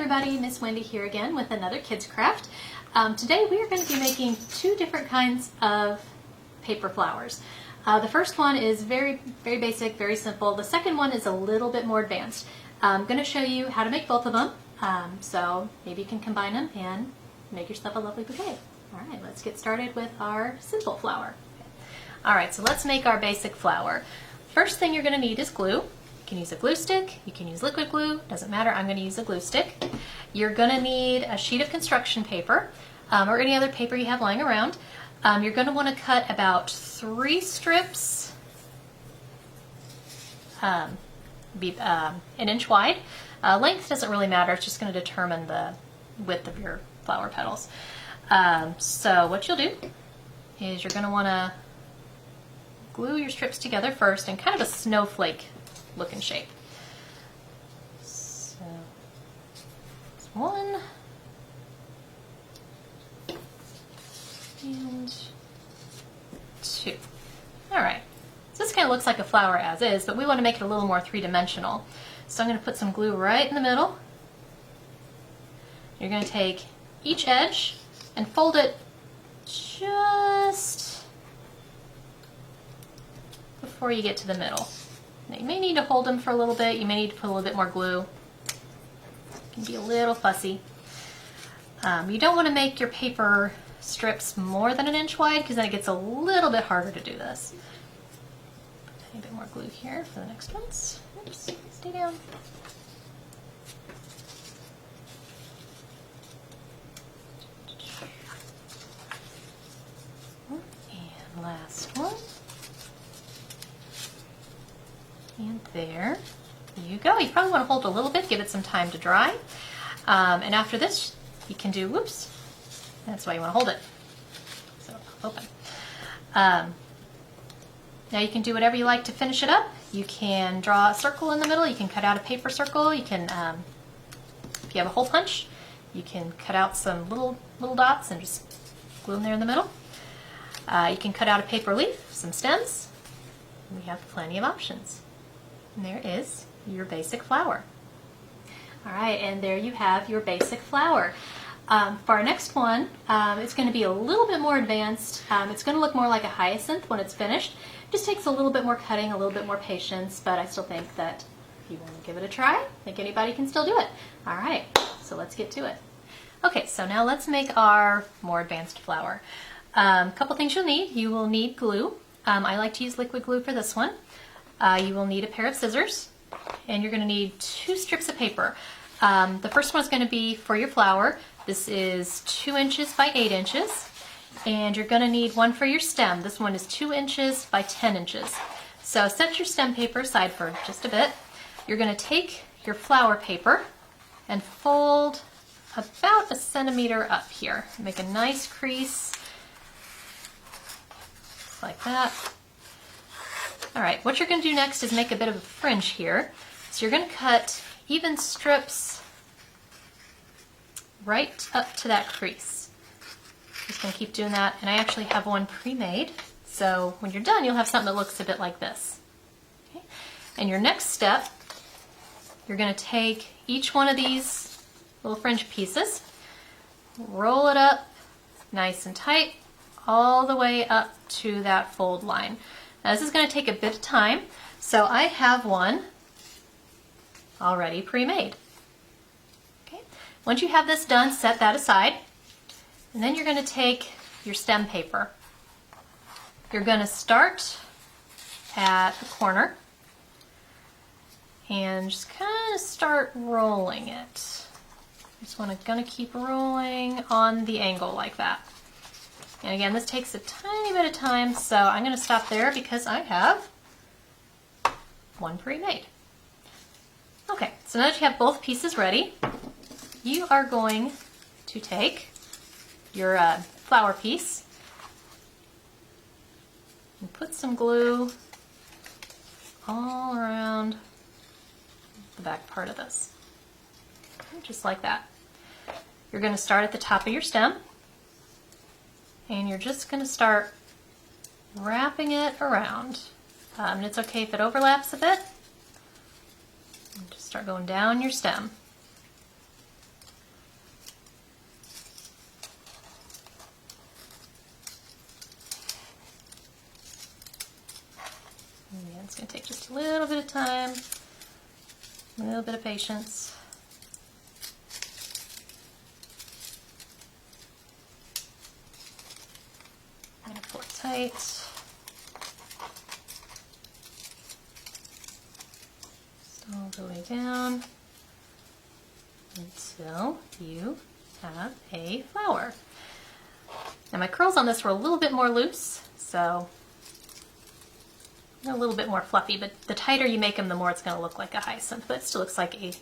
everybody, Miss Wendy here again with another kids craft. Today we are going to be making two different kinds of paper flowers. The first one is very basic, very simple. The second one is a little bit more advanced. I'm going to show you how to make both of them, so maybe you can combine them and make yourself a lovely bouquet. Alright, let's get started with our simple flower. Alright, so let's make our basic flower. First thing you're going to need is glue. You can use a glue stick, you can use liquid glue, doesn't matter, I'm going to use a glue stick. You're going to need a sheet of construction paper or any other paper you have lying around. You're going to want to cut about 3 strips, an inch wide. Length doesn't really matter, it's just going to determine the width of your flower petals. So what you'll do is you're going to want to glue your strips together first in kind of a snowflake looking shape. So that's 1 and 2. Alright, so this kind of looks like a flower as is, but we want to make it a little more three-dimensional. So I'm going to put some glue right in the middle. You're going to take each edge and fold it just before you get to the middle. Now you may need to hold them for a little bit, you may need to put a little bit more glue. It can be a little fussy. You don't want to make your paper strips more than an inch wide because then it gets a little bit harder to do this. Put a bit more glue here for the next ones. Oops, stay down. And last one. And there you go. You probably want to hold it a little bit, give it some time to dry. And after this, you can do, whoops, that's why you want to hold it. So open. Now you can do whatever you like to finish it up. You can draw a circle in the middle. You can cut out a paper circle. You can, if you have a hole punch, you can cut out some little dots and just glue them there in the middle. You can cut out a paper leaf, some stems. We have plenty of options. And there is your basic flower. Alright, and there you have your basic flower. For our next one, it's going to be a little bit more advanced. It's going to look more like a hyacinth when it's finished. It just takes a little bit more cutting, a little bit more patience, but I still think that if you want to give it a try, I think anybody can still do it. Alright, so let's get to it. Okay, so now let's make our more advanced flower. A couple things you'll need. You will need glue. I like to use liquid glue for this one. You will need a pair of scissors, and you're going to need 2 strips of paper. The first one is going to be for your flower. This is 2 inches by 8 inches, and you're going to need one for your stem. This one is 2 inches by 10 inches. So set your stem paper aside for just a bit. You're going to take your flower paper and fold about 1 centimeter up here. Make a nice crease like that. Alright, what you're going to do next is make a bit of a fringe here. So you're going to cut even strips right up to that crease. Just going to keep doing that, and I actually have one pre-made, so when you're done you'll have something that looks a bit like this. Okay? And your next step, you're going to take each one of these little fringe pieces, roll it up nice and tight, all the way up to that fold line. Now this is going to take a bit of time, so I have one already pre-made. Okay. Once you have this done, set that aside, and then you're going to take your stem paper. You're going to start at the corner and just kind of start rolling it. Just going to keep rolling on the angle like that. And again, this takes a tiny bit of time, so I'm going to stop there because I have one pre-made. Okay, so now that you have both pieces ready, you are going to take your flower piece and put some glue all around the back part of this. Okay, just like that. You're going to start at the top of your stem, and you're just going to start wrapping it around. And it's okay if it overlaps a bit. And just start going down your stem. it's going to take just a little bit of time, a little bit of patience. I'm going to pull it tight. All the way down until you have a flower. Now my curls on this were a little bit more loose, so they're a little bit more fluffy, but the tighter you make them, the more it's going to look like a hyacinth, but it still looks like a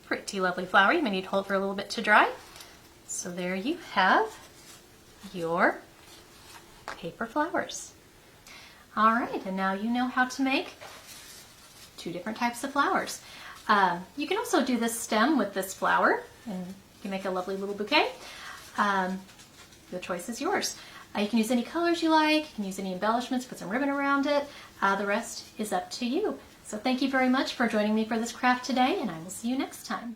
pretty lovely flower. You may need to hold it for a little bit to dry. So there you have your paper flowers. All right, and now you know how to make 2 different types of flowers. You can also do this stem with this flower, and you can make a lovely little bouquet. The choice is yours. You can use any colors you like, you can use any embellishments, put some ribbon around it. The rest is up to you. So thank you very much for joining me for this craft today, and I will see you next time.